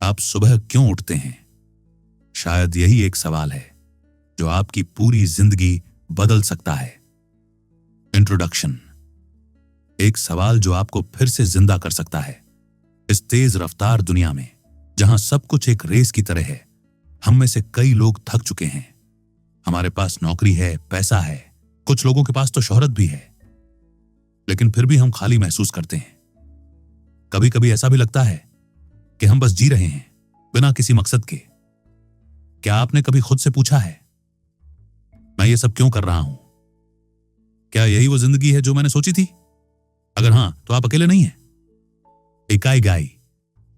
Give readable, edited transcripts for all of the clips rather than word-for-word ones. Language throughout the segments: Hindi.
आप सुबह क्यों उठते हैं? शायद यही एक सवाल है जो आपकी पूरी जिंदगी बदल सकता है। इंट्रोडक्शन। एक सवाल जो आपको फिर से जिंदा कर सकता है। इस तेज रफ्तार दुनिया में जहां सब कुछ एक रेस की तरह है, हम में से कई लोग थक चुके हैं। हमारे पास नौकरी है, पैसा है, कुछ लोगों के पास तो शोहरत भी है, लेकिन फिर भी हम खाली महसूस करते हैं। कभी कभी ऐसा भी लगता है कि हम बस जी रहे हैं बिना किसी मकसद के। क्या आपने कभी खुद से पूछा है, मैं ये सब क्यों कर रहा हूं? क्या यही वो जिंदगी है जो मैंने सोची थी? अगर हां, तो आप अकेले नहीं हैं। इकाईगाई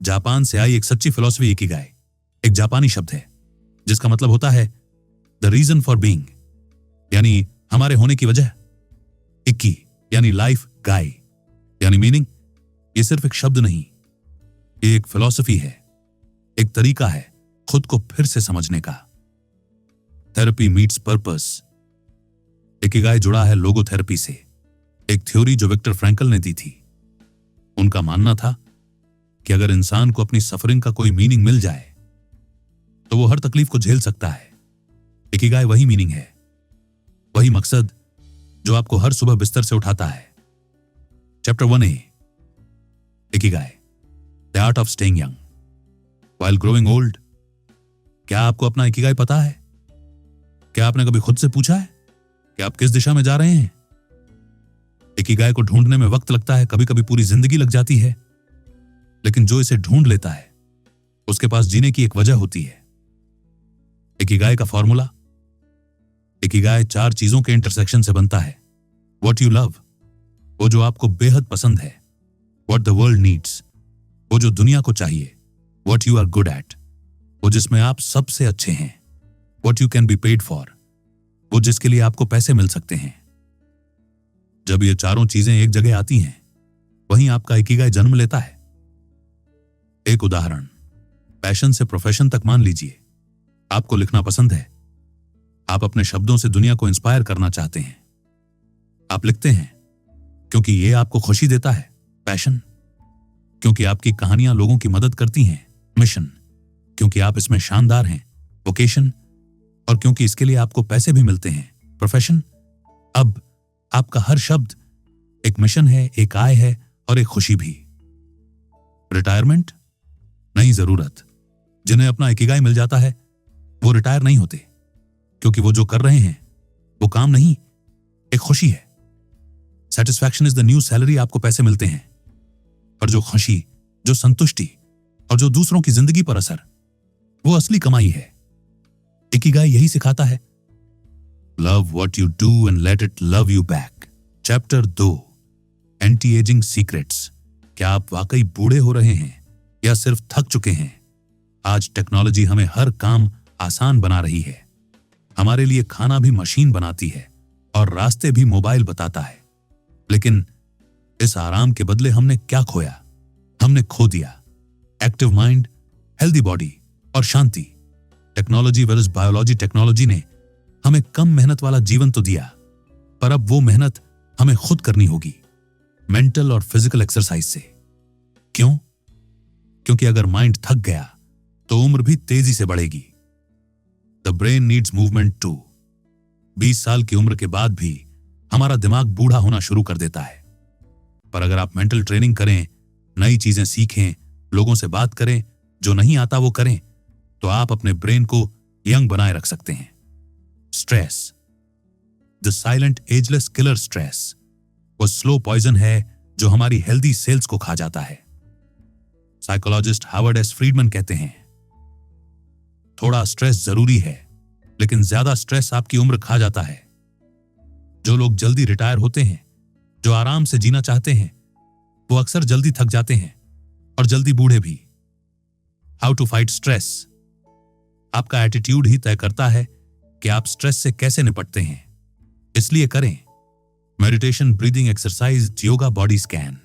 जापान से आई एक सच्ची फिलॉसफी। इकिगाई एक जापानी शब्द है जिसका मतलब होता है द रीजन फॉर बीइंग, यानी हमारे होने की वजह। इक्की यानी लाइफ, गाई यानी मीनिंग। ये सिर्फ एक शब्द नहीं, ये एक फिलॉसफी है, एक तरीका है खुद को फिर से समझने का। Therapy meets purpose. इकिगाई जुड़ा है लोगोथेरेपी से, एक थ्योरी जो विक्टर फ्रैंकल ने दी थी। उनका मानना था कि अगर इंसान को अपनी सफरिंग का कोई मीनिंग मिल जाए तो वो हर तकलीफ को झेल सकता है। इकिगाई वही मीनिंग है, वही मकसद जो आपको हर सुबह बिस्तर से उठाता है। Chapter 1A, Ikigai, the art of staying young while growing old. क्या आपको अपना इकिगाई पता है? क्या आपने कभी खुद से पूछा है कि आप किस दिशा में जा रहे हैं? इकिगाई को ढूंढने में वक्त लगता है, कभी कभी पूरी जिंदगी लग जाती है, लेकिन जो इसे ढूंढ लेता है उसके पास जीने की एक वजह होती है। इकिगाई का फॉर्मूला। इकिगाई 4 चीजों के इंटरसेक्शन से बनता है। व्हाट यू लव, वो जो आपको बेहद पसंद है। व्हाट द वर्ल्ड नीड्स, वो जो दुनिया को चाहिए। What you are good at, वो जिसमें आप सबसे अच्छे हैं। What you can be paid for, वो जिसके लिए आपको पैसे मिल सकते हैं। जब ये चारों चीजें एक जगह आती हैं, वहीं आपका इकिगाई जन्म लेता है। एक उदाहरण, पैशन से प्रोफेशन तक मान लीजिए। आपको लिखना पसंद है, आप अपने शब्दों से दुनिया को इंस्पायर करना चाहते हैं। आप लिखते हैं क्योंकि ये आपको खुशी देता है, पैशन। क्योंकि आपकी कहानियां लोगों की मदद करती हैं, मिशन। क्योंकि आप इसमें शानदार हैं, वोकेशन। और क्योंकि इसके लिए आपको पैसे भी मिलते हैं, प्रोफेशन। अब आपका हर शब्द एक मिशन है, एक आय है और एक खुशी भी। रिटायरमेंट नहीं, जरूरत। जिन्हें अपना इकिगाई मिल जाता है वो रिटायर नहीं होते, क्योंकि वो जो कर रहे हैं वो काम नहीं, एक खुशी है। Satisfaction is the new salary. आपको पैसे मिलते हैं, पर जो खुशी, जो संतुष्टि और जो दूसरों की जिंदगी पर असर, वो असली कमाई है। इकिगाई यही सिखाता है। Love what you do and let it love you back. Chapter 2, anti ageing secrets. क्या आप वाकई बूढ़े हो रहे हैं या सिर्फ थक चुके हैं? आज टेक्नोलॉजी हमें हर काम आसान बना रही है। हमारे लिए खाना भी मशीन बनाती है और रास्ते भी मोबाइल बताता है, लेकिन इस आराम के बदले हमने क्या खोया? हमने खो दिया एक्टिव माइंड, हेल्दी बॉडी और शांति। Technology versus biology. टेक्नोलॉजी ने हमें कम मेहनत वाला जीवन तो दिया, पर अब वो मेहनत हमें खुद करनी होगी, मेंटल और फिजिकल एक्सरसाइज से। क्यों? क्योंकि अगर माइंड थक गया तो उम्र भी तेजी से बढ़ेगी। The brain needs movement too. 20 साल की उम्र के बाद भी हमारा दिमाग बूढ़ा होना शुरू कर देता है। पर अगर आप मेंटल ट्रेनिंग करें, नई चीजें सीखें, लोगों से बात करें, जो नहीं आता वो करें, तो आप अपने ब्रेन को यंग बनाए रख सकते हैं। Stress, the silent ageless killer. Stress वो स्लो पॉइजन है जो हमारी हेल्दी सेल्स को खा जाता है। साइकोलॉजिस्ट हार्वर्ड एस फ्रीडमैन कहते हैं, थोड़ा स्ट्रेस जरूरी है, लेकिन ज्यादा स्ट्रेस आपकी उम्र खा जाता है। जो लोग जल्दी रिटायर होते हैं, जो आराम से जीना चाहते हैं, वो अक्सर जल्दी थक जाते हैं और जल्दी बूढ़े भी। How to fight stress. आपका एटीट्यूड ही तय करता है कि आप स्ट्रेस से कैसे निपटते हैं, इसलिए करें meditation, breathing exercise, yoga, body scan.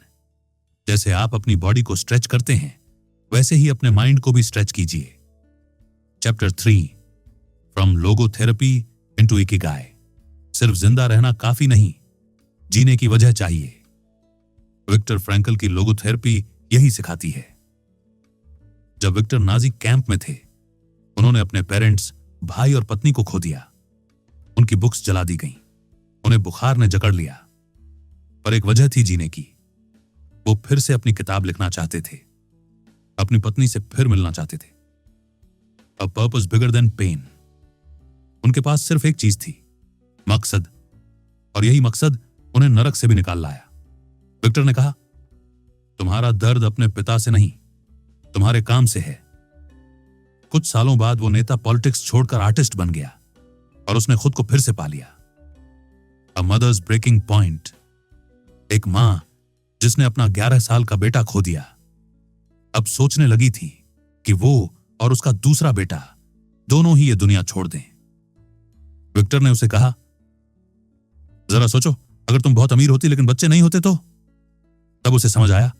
जैसे आप अपनी बॉडी को स्ट्रेच करते हैं, वैसे ही अपने माइंड को भी स्ट्रेच कीजिए। Chapter 3, from logotherapy into Ikigai. सिर्फ जिंदा रहना काफी नहीं, जीने की वजह चाहिए। विक्टर फ्रैंकल की लोगोथेरेपी यही सिखाती है। जब विक्टर नाजी कैंप में थे, उन्होंने अपने पेरेंट्स, भाई और पत्नी को खो दिया। उनकी बुक्स जला दी गईं, उन्हें बुखार ने जकड़ लिया, पर एक वजह थी जीने की। वो फिर से अपनी किताब लिखना चाहते थे, अपनी पत्नी से फिर मिलना चाहते थे। A purpose bigger than pain. उनके पास सिर्फ एक चीज थी, मकसद, और यही मकसद उन्हें नरक से भी निकाल लाया। विक्टर ने कहा, तुम्हारा दर्द अपने पिता से नहीं, तुम्हारे काम से है। कुछ सालों बाद वो नेता पॉलिटिक्स छोड़कर आर्टिस्ट बन गया और उसने खुद को फिर से पा लिया। A mother's breaking point. एक मां जिसने अपना 11 साल का बेटा खो दिया, अब सोचने लगी थी कि वो और उसका दूसरा बेटा दोनों ही ये दुनिया छोड़ दें। विक्टर ने उसे कहा, जरा सोचो, अगर तुम बहुत अमीर होती लेकिन बच्चे नहीं होते तो? तब उसे समझ आया,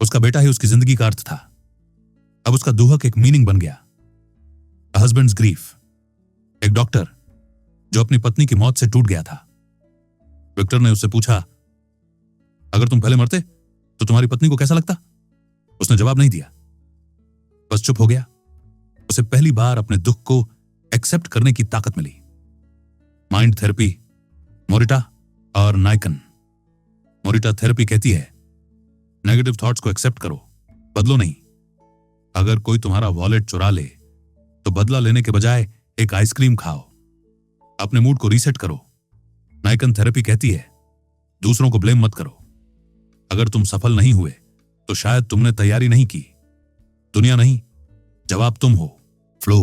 उसका बेटा ही उसकी जिंदगी का अर्थ था। अब उसका दुहक एक मीनिंग बन गया। Husbands grief. एक डॉक्टर जो अपनी पत्नी की मौत से टूट गया था। विक्टर ने उससे पूछा, अगर तुम पहले मरते तो तुम्हारी पत्नी को कैसा लगता? उसने जवाब नहीं दिया, बस चुप हो गया। उसे पहली बार अपने दुख को एक्सेप्ट करने की ताकत मिली। माइंड थेरेपी, मोरिटा और नाइकन। मोरिटा थेरेपी कहती है, नेगेटिव थॉट्स को एक्सेप्ट करो, बदलो नहीं। अगर कोई तुम्हारा वॉलेट चुरा ले तो बदला लेने के बजाय एक आइसक्रीम खाओ, अपने मूड को रीसेट करो। नाइकन थेरेपी कहती है, दूसरों को ब्लेम मत करो। अगर तुम सफल नहीं हुए तो शायद तुमने तैयारी नहीं की। दुनिया नहीं, जवाब तुम हो। फ्लो।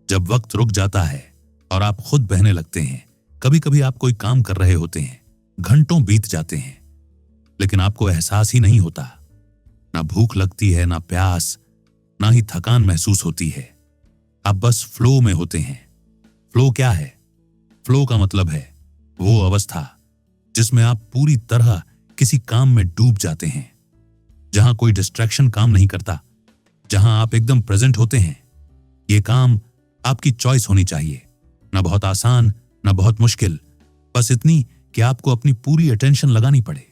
जब वक्त रुक जाता है और आप खुद बहने लगते हैं। कभी कभी आप कोई काम कर रहे होते हैं, घंटों बीत जाते हैं, लेकिन आपको एहसास ही नहीं होता। ना भूख लगती है, ना प्यास, ना ही थकान महसूस होती है। आप बस फ्लो में होते हैं। फ्लो क्या है? फ्लो का मतलब है वो अवस्था जिसमें आप पूरी तरह किसी काम में डूब जाते हैं, जहां कोई डिस्ट्रैक्शन काम नहीं करता, जहां आप एकदम प्रेजेंट होते हैं। ये काम आपकी चॉइस होनी चाहिए, ना बहुत आसान ना बहुत मुश्किल, बस इतनी कि आपको अपनी पूरी अटेंशन लगानी पड़े।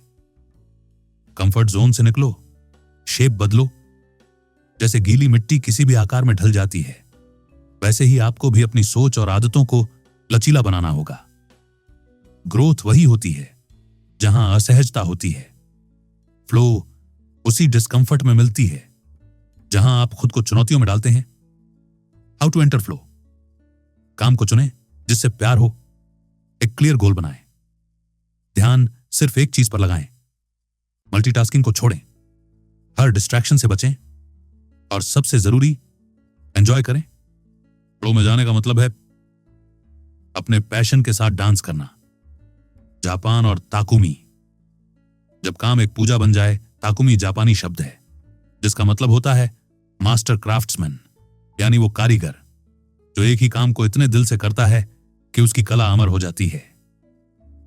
कंफर्ट जोन से निकलो, शेप बदलो। जैसे गीली मिट्टी किसी भी आकार में ढल जाती है, वैसे ही आपको भी अपनी सोच और आदतों को लचीला बनाना होगा। ग्रोथ वही होती है जहां असहजता होती है। फ्लो उसी डिस्कंफर्ट में मिलती है जहां आप खुद को चुनौतियों में डालते हैं। How to enter flow. काम को चुनें जिससे प्यार हो। एक क्लियर गोल बनाएं। ध्यान सिर्फ एक चीज पर लगाएं। मल्टीटास्किंग को छोड़ें। हर डिस्ट्रैक्शन से बचें और सबसे जरूरी, एंजॉय करें। फ्लो में जाने का मतलब है अपने पैशन के साथ डांस करना। जापान और ताकुमी। जब काम एक पूजा बन जाए, ताकुमी जापानी शब्द है जिसका मतलब होता है मास्टर क्राफ्ट्समैन, यानी वो कारीगर जो एक ही काम को इतने दिल से करता है कि उसकी कला अमर हो जाती है।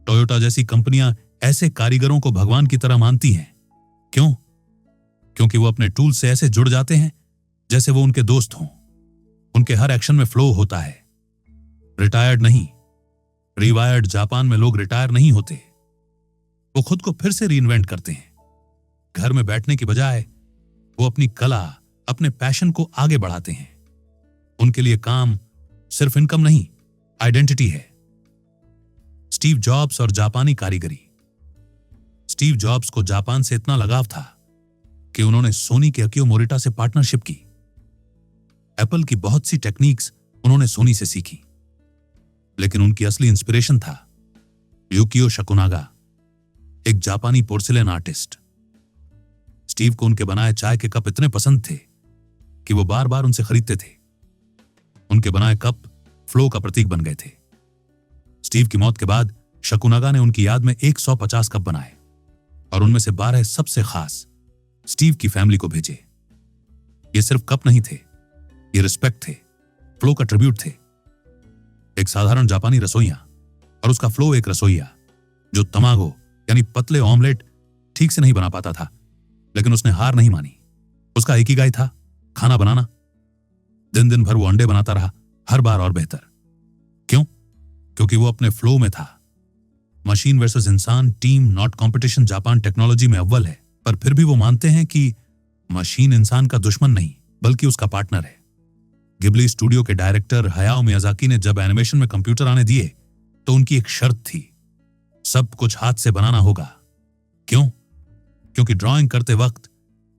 टोयोटा जैसी कंपनियां ऐसे कारीगरों को भगवान की तरह मानती हैं। क्यों? क्योंकि वो अपने टूल से ऐसे जुड़ जाते हैं जैसे वो उनके दोस्त हों। उनके हर एक्शन में फ्लो होता है। रिटायर्ड नहीं, रिवायर्ड। जापान में लोग रिटायर नहीं होते, वो खुद को फिर से रीइन्वेंट करते हैं। घर में बैठने की बजाय वो अपनी कला, अपने पैशन को आगे बढ़ाते हैं। उनके लिए काम सिर्फ इनकम नहीं, आइडेंटिटी है। स्टीव जॉब्स और जापानी कारीगरी। स्टीव जॉब्स को जापान से इतना लगाव था कि उन्होंने सोनी के अकियो मोरिटा से पार्टनरशिप की। एप्पल की बहुत सी टेक्निक्स उन्होंने सोनी से सीखी, लेकिन उनकी असली इंस्पिरेशन था युकियो शकुनागा, एक जापानी पोर्सिलेन आर्टिस्ट। स्टीव को उनके बनाए चाय के कप इतने पसंद थे कि वो बार बार उनसे खरीदते थे। उनके बनाए कप फ्लो का प्रतीक बन गए थे। स्टीव की मौत के बाद शकुनागा ने उनकी याद में 150 कप बनाए और उनमें से 12 सबसे खास स्टीव की फैमिली को भेजे। ये सिर्फ कप नहीं थे, ये रिस्पेक्ट थे, फ्लो का ट्रिब्यूट थे। एक साधारण जापानी रसोइया और उसका फ्लो एक रसोइया जो तमागो यानी पतले ऑमलेट ठीक से नहीं बना पाता था, लेकिन उसने हार नहीं मानी। उसका इकिगाई था खाना बनाना। दिन दिन भर वो अंडे बनाता रहा, हर बार और बेहतर। क्यों? क्योंकि वो अपने फ्लो में था। मशीन वर्सेस इंसान, team not competition. Japan technology में अव्वल है, पर फिर भी वो मानते हैं कि मशीन इंसान का दुश्मन नहीं बल्कि उसका पार्टनर है। गिबली स्टूडियो के डायरेक्टर हयाओ मियाजाकी ने जब एनिमेशन में कंप्यूटर आने दिए तो उनकी एक शर्त थी, सब कुछ हाथ से बनाना होगा। क्यों? क्योंकि ड्राइंग करते वक्त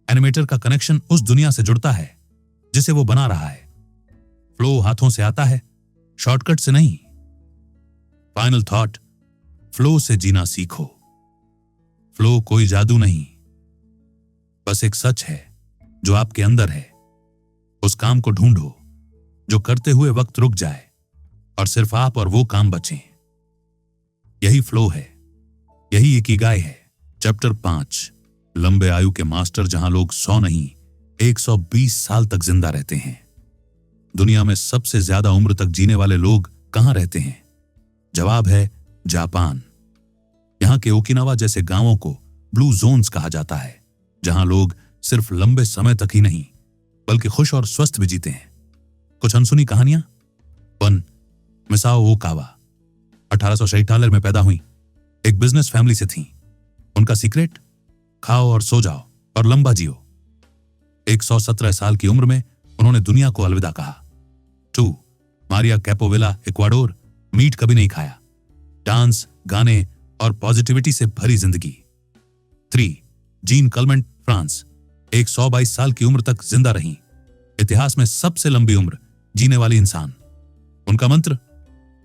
एनिमेटर का कनेक्शन उस दुनिया से जुड़ता है जिसे वो बना रहा है। फ्लो हाथों से आता है, शॉर्टकट से नहीं। फाइनल थॉट, फ्लो से जीना सीखो। फ्लो कोई जादू नहीं, बस एक सच है जो आपके अंदर है। उस काम को ढूंढो जो करते हुए वक्त रुक जाए और सिर्फ आप और वो काम बचें। यही फ्लो है, यही इकिगाई है। चैप्टर 5, लंबे आयु के मास्टर, जहां लोग 100 नहीं 120 साल तक जिंदा रहते हैं। दुनिया में सबसे ज्यादा उम्र तक जीने वाले लोग कहां रहते हैं? जवाब है जापान। यहां के ओकिनावा जैसे गांवों को ब्लू जोन्स कहा जाता है, जहां लोग सिर्फ लंबे समय तक ही नहीं बल्कि खुश और स्वस्थ भी जीते हैं। कुछ अनसुनी कहानियां। 1, मिसाओ ओकावा 1846 में पैदा हुई, एक बिजनेस फैमिली से थी। उनका सीक्रेट, खाओ और सो जाओ और लंबा जियो। 117 साल की उम्र में उन्होंने दुनिया को अलविदा कहा। 2, मारिया कैपोवेला इक्वाडोर, मीट कभी नहीं खाया, डांस, गाने और पॉजिटिविटी से भरी जिंदगी। 3, जीन कलमेंट फ्रांस, 122 साल की उम्र तक जिंदा रही, इतिहास में सबसे लंबी उम्र जीने वाली इंसान। उनका मंत्र,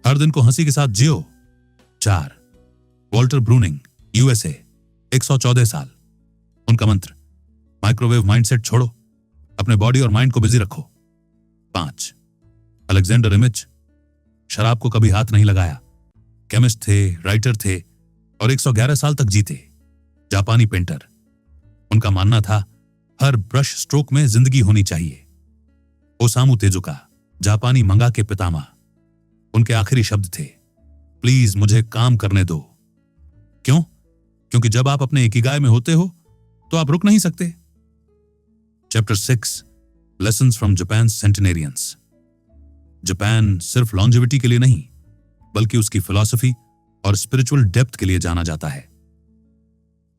हर दिन को हंसी के साथ जियो। 4, वॉल्टर ब्रूनिंग, यूएसए, 114 साल, उनका मंत्र, माइक्रोवेव माइंडसेट छोड़ो, अपने बॉडी और माइंड को बिजी रखो। 5, अलेक्जेंडर इमिच, शराब को कभी हाथ नहीं लगाया, केमिस्ट थे, राइटर थे और 111 साल तक जीते। जापानी पेंटर, उनका मानना था हर ब्रश स्ट्रोक में जिंदगी होनी चाहिए। ओसामू तेजुका, जापानी मंगा के पितामह, उनके आखिरी शब्द थे, प्लीज मुझे काम करने दो। क्यों? क्योंकि जब आप अपने इकिगाई में होते हो तो आप रुक नहीं सकते। Chapter 6, lessons from Japan centenarians. Japan सिर्फ लॉन्जेविटी के लिए नहीं बल्कि उसकी फिलॉसफी और स्पिरिचुअल डेप्थ के लिए जाना जाता है।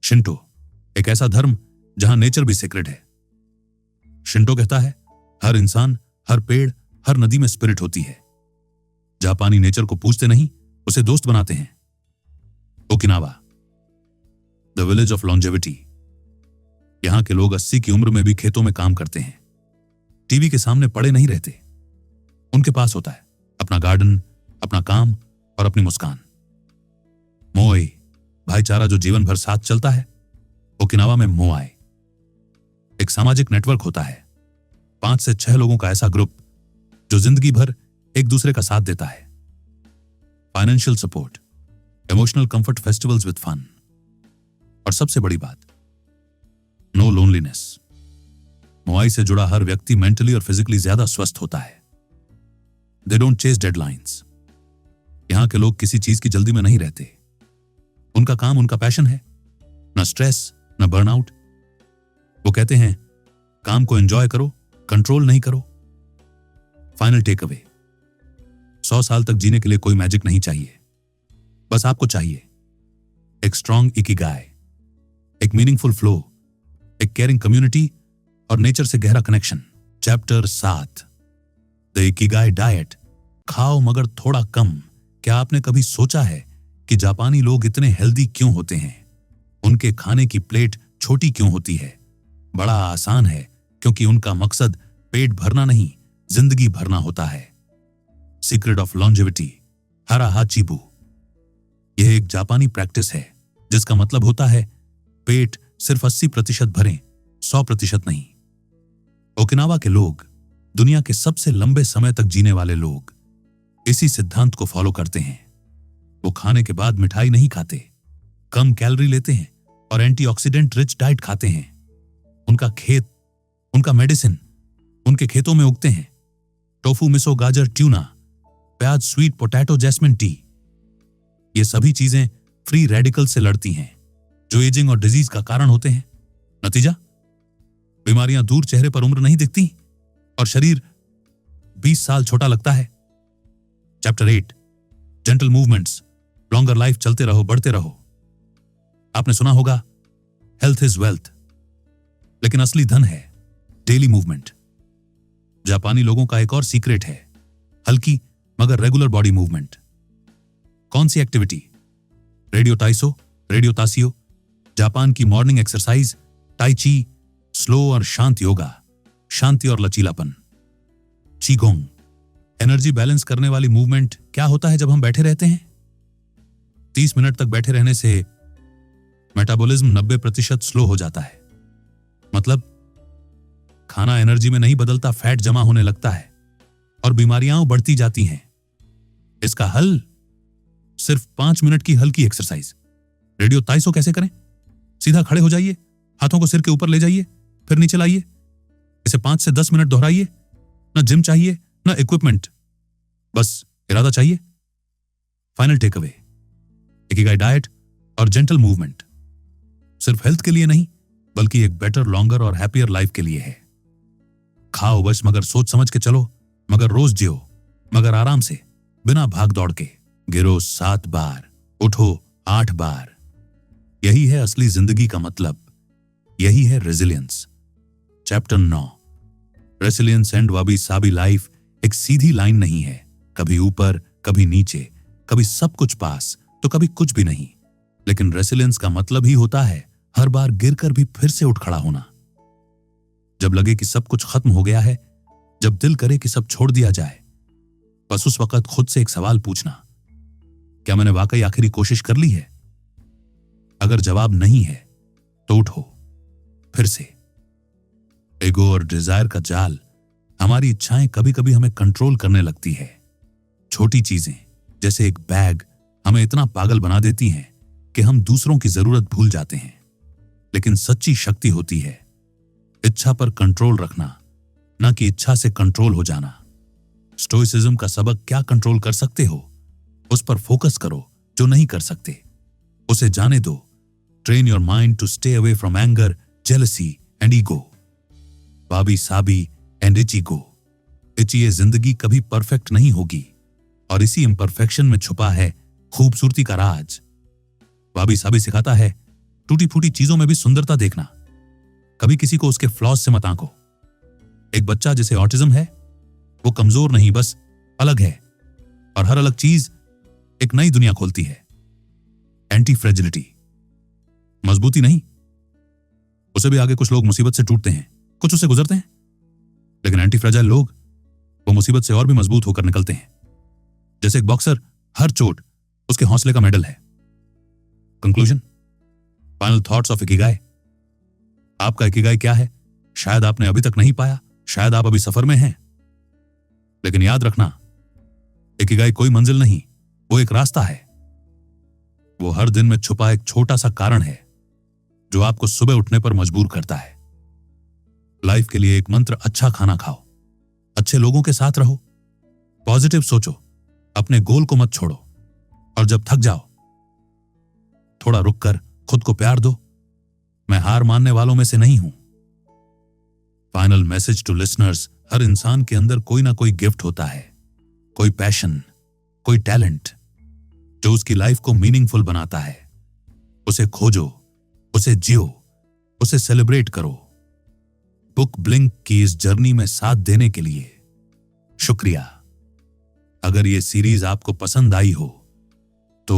शिंटो, एक ऐसा धर्म जहां नेचर भी सीक्रेट है। शिंटो कहता है हर इंसान, हर पेड़, हर नदी में स्पिरिट होती है। जापानी नेचर को पूछते नहीं, उसे दोस्त बनाते हैं। Okinawa, the village of longevity. यहां के लोग 80 की उम्र में भी खेतों में काम करते हैं, टीवी के सामने पड़े नहीं रहते। उनके पास होता है अपना गार्डन, अपना काम और अपनी मुस्कान। मोई, भाईचारा जो जीवन भर साथ चलता है। ओकिनावा में मोआई एक सामाजिक नेटवर्क होता है, 5 से 6 लोगों का ऐसा ग्रुप जो जिंदगी भर एक दूसरे का साथ देता है। Financial support, emotional comfort, festivals with fun और सबसे बड़ी बात, नो लोनलीनेस। मोआई से जुड़ा हर व्यक्ति मेंटली और फिजिकली ज्यादा स्वस्थ होता है। They don't chase deadlines. यहां के लोग किसी चीज की जल्दी में नहीं रहते। उनका काम उनका पैशन है, न स्ट्रेस न बर्नआउट। वो कहते हैं काम को एंजॉय करो, कंट्रोल नहीं करो। फाइनल टेक अवे, 100 साल तक जीने के लिए कोई मैजिक नहीं चाहिए, बस आपको चाहिए एक स्ट्रॉन्ग इकिगाई, एक मीनिंगफुल फ्लो, एक केयरिंग कम्युनिटी और नेचर से गहरा connection. Chapter 7, the Ikigai diet. खाओ मगर थोड़ा कम। क्या आपने कभी सोचा है कि जापानी लोग इतने हेल्दी क्यों होते हैं? उनके खाने की प्लेट छोटी क्यों होती है? बड़ा आसान है, क्योंकि उनका मकसद पेट भरना नहीं, जिंदगी भरना होता है। सीक्रेट ऑफ लॉन्जेविटी, हरा हाचीबू। यह एक जापानी प्रैक्टिस है जिसका मतलब होता है पेट सिर्फ 80% भरें, 100% नहीं। ओकिनावा के लोग, दुनिया के सबसे लंबे समय तक जीने वाले लोग, इसी सिद्धांत को फॉलो करते हैं। वो खाने के बाद मिठाई नहीं खाते, कम कैलोरी लेते हैं और एंटीऑक्सीडेंट रिच डाइट खाते हैं। उनका खेत, उनका मेडिसिन उनके खेतों में उगते हैं। टोफू, मिसो, गाजर, ट्यूना, प्याज, स्वीट पोटैटो, जैस्मिन टी, ये सभी चीजें फ्री रेडिकल से लड़ती हैं जो एजिंग और डिजीज का कारण होते हैं। नतीजा, बीमारियां दूर, चेहरे पर उम्र नहीं दिखती और शरीर 20 साल छोटा लगता है। Chapter 8, gentle movements, longer life. चलते रहो, बढ़ते रहो। आपने सुना होगा हेल्थ इज वेल्थ, लेकिन असली धन है डेली मूवमेंट। जापानी लोगों का एक और सीक्रेट है, हल्की मगर रेगुलर बॉडी मूवमेंट। कौन सी एक्टिविटी? रेडियो टाइसो, रेडियो तासियो, जापान की मॉर्निंग एक्सरसाइज, टाई ची, स्लो और शांत योगा, शांति और लचीलापन। चीगोंग, एनर्जी बैलेंस करने वाली मूवमेंट। क्या होता है जब हम बैठे रहते हैं? 30 मिनट तक बैठे रहने से मेटाबॉलिज्म 90% स्लो हो जाता है। मतलब खाना एनर्जी में नहीं बदलता, फैट जमा होने लगता है और बीमारियां बढ़ती जाती हैं। इसका हल सिर्फ 5 मिनट की हल्की एक्सरसाइज। रेडियो ताइसो कैसे करें? सीधा खड़े हो जाइए, हाथों को सिर के ऊपर ले जाइए, फिर नीचे लाइए। इसे 5 से 10 मिनट दोहराइए। ना जिम चाहिए ना इक्विपमेंट, बस इरादा चाहिए। Final take away, ikigai diet और जेंटल मूवमेंट सिर्फ हेल्थ के लिए नहीं बल्कि एक बेटर, लॉन्गर और हैप्पियर लाइफ के लिए है। खाओ बस, मगर सोच समझ के चलो, मगर रोज जियो, मगर आराम से, बिना भाग दौड़ के। गिरो 7 बार, उठो 8 बार। यही है असली जिंदगी का मतलब, यही है resilience. Chapter 9, resilience and वाबी Sabi life एक सीधी लाइन नहीं है, कभी ऊपर कभी नीचे, कभी सब कुछ पास तो कभी कुछ भी नहीं। लेकिन रेजिलियंस का मतलब ही होता है हर बार गिरकर भी फिर से उठ खड़ा होना। जब लगे कि सब कुछ खत्म हो गया है, जब दिल करे कि सब छोड़ दिया जाए, बस उस वक्त खुद से एक सवाल पूछना, क्या मैंने वाकई आखिरी कोशिश कर ली है? अगर जवाब नहीं है तो उठो फिर से। ईगो और डिजायर का जाल, हमारी इच्छाएं कभी कभी हमें कंट्रोल करने लगती है। छोटी चीजें जैसे एक बैग हमें इतना पागल बना देती हैं कि हम दूसरों की जरूरत भूल जाते हैं। लेकिन सच्ची शक्ति होती है इच्छा पर कंट्रोल रखना, ना कि इच्छा से कंट्रोल हो जाना। स्टोइसिज्म का सबक, क्या कंट्रोल कर सकते हो उस पर फोकस करो, जो नहीं कर सकते उसे जाने दो। Train your mind to stay away from anger, jealousy and ego. Wabi sabi and ichigo. Ichi, ये जिंदगी कभी परफेक्ट नहीं होगी और इसी इम्परफेक्शन में छुपा है खूबसूरती का राज। वाबी साबी सिखाता है टूटी फूटी चीजों में भी सुंदरता देखना। कभी किसी को उसके फ्लॉज से मत आंको। एक बच्चा जिसे ऑटिज्म है, वो कमजोर नहीं, बस अलग है, और हर अलग चीज एक नई दुनिया खोलती है। एंटी फ्रेजिलिटी, मजबूती नहीं, उसे भी आगे कुछ लोग मुसीबत से टूटते हैं, कुछ उससे गुजरते हैं, लेकिन एंटी फ्रेजाइल लोग वो मुसीबत से और भी मजबूत होकर निकलते हैं। जैसे एक बॉक्सर, हर चोट उसके हौसले का मेडल है। Conclusion, final thoughts of Ikigai. आपका इकिगाई क्या है? शायद आपने अभी तक नहीं पाया, शायद आप अभी सफर में हैं, लेकिन याद रखना, इकिगाई कोई मंजिल नहीं, वो एक रास्ता है। वो हर दिन में छुपा एक छोटा सा कारण है जो आपको सुबह उठने पर मजबूर करता है। लाइफ के लिए एक मंत्र, अच्छा खाना खाओ, अच्छे लोगों के साथ रहो, पॉजिटिव सोचो, अपने गोल को मत छोड़ो, और जब थक जाओ थोड़ा रुककर खुद को प्यार दो। मैं हार मानने वालों में से नहीं हूं। फाइनल मैसेज टू लिसनर्स, हर इंसान के अंदर कोई ना कोई गिफ्ट होता है, कोई पैशन, कोई टैलेंट जो उसकी लाइफ को मीनिंगफुल बनाता है। उसे खोजो, उसे जियो, उसे सेलिब्रेट करो। बुक ब्लिंक की इस जर्नी में साथ देने के लिए शुक्रिया। अगर ये सीरीज आपको पसंद आई हो तो